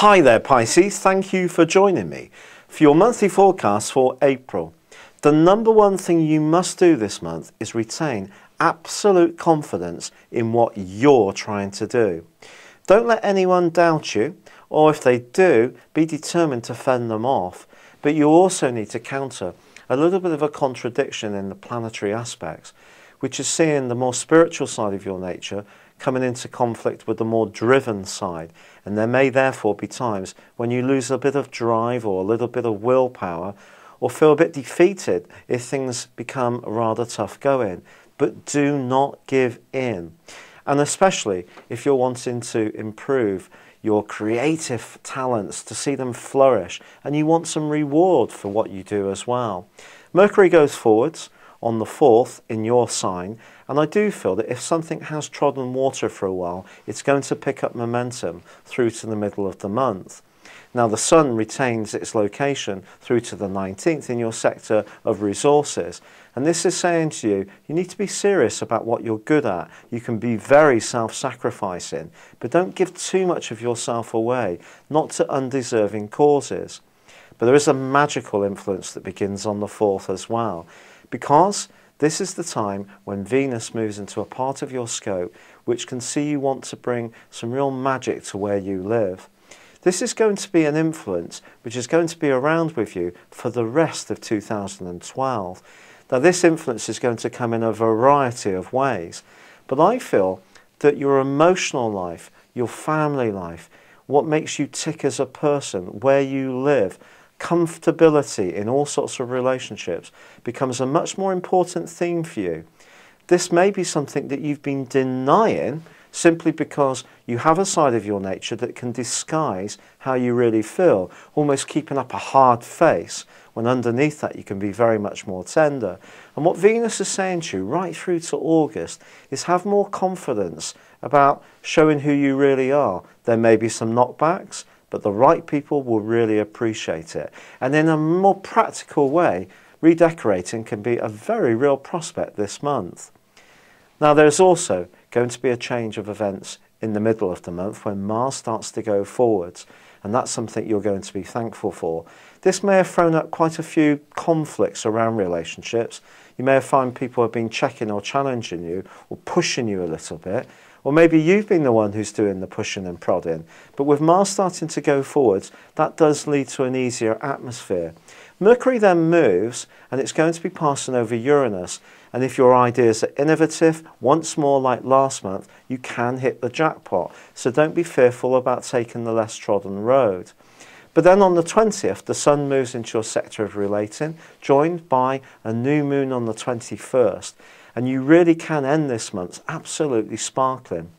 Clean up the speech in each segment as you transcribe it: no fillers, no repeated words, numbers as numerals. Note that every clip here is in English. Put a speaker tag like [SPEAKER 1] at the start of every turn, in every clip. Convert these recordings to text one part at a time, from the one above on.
[SPEAKER 1] Hi there Pisces, thank you for joining me for your monthly forecast for April. The number one thing you must do this month is retain absolute confidence in what you're trying to do. Don't let anyone doubt you, or if they do, be determined to fend them off. But you also need to counter a little bit of a contradiction in the planetary aspects, which is seeing the more spiritual side of your nature coming into conflict with the more driven side. And there may therefore be times when you lose a bit of drive or a little bit of willpower, or feel a bit defeated if things become rather tough going. But do not give in. And especially if you're wanting to improve your creative talents, to see them flourish, and you want some reward for what you do as well. Mercury goes forwards on the 4th in your sign, and I do feel that if something has trodden water for a while, it's going to pick up momentum through to the middle of the month. Now the Sun retains its location through to the 19th in your sector of resources, and this is saying to you, you need to be serious about what you're good at. You can be very self-sacrificing, but don't give too much of yourself away, not to undeserving causes. But there is a magical influence that begins on the 4th as well, because this is the time when Venus moves into a part of your scope which can see you want to bring some real magic to where you live. This is going to be an influence which is going to be around with you for the rest of 2012. Now this influence is going to come in a variety of ways, but I feel that your emotional life, your family life, what makes you tick as a person, where you live, comfortability in all sorts of relationships becomes a much more important theme for you. This may be something that you've been denying simply because you have a side of your nature that can disguise how you really feel, almost keeping up a hard face, when underneath that you can be very much more tender. And what Venus is saying to you right through to August is have more confidence about showing who you really are. There may be some knockbacks, but the right people will really appreciate it. And in a more practical way, redecorating can be a very real prospect this month. Now there's also going to be a change of events in the middle of the month when Mars starts to go forwards, and that's something you're going to be thankful for. This may have thrown up quite a few conflicts around relationships. You may have found people have been checking or challenging you or pushing you a little bit, or maybe you've been the one who's doing the pushing and prodding. But with Mars starting to go forwards, that does lead to an easier atmosphere. Mercury then moves, and it's going to be passing over Uranus. And if your ideas are innovative, once more like last month, you can hit the jackpot. So don't be fearful about taking the less trodden road. But then on the 20th, the Sun moves into your sector of relating, joined by a new moon on the 21st. And you really can end this month absolutely sparkling.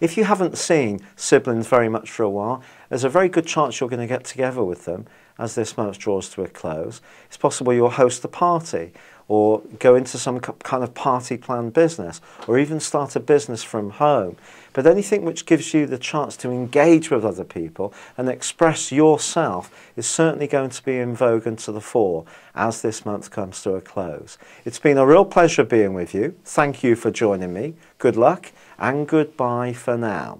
[SPEAKER 1] If you haven't seen siblings very much for a while, there's a very good chance you're going to get together with them as this month draws to a close. It's possible you'll host a party, or go into some kind of party planned business, or even start a business from home. But anything which gives you the chance to engage with other people and express yourself is certainly going to be in vogue and to the fore as this month comes to a close. It's been a real pleasure being with you. Thank you for joining me. Good luck and goodbye for now.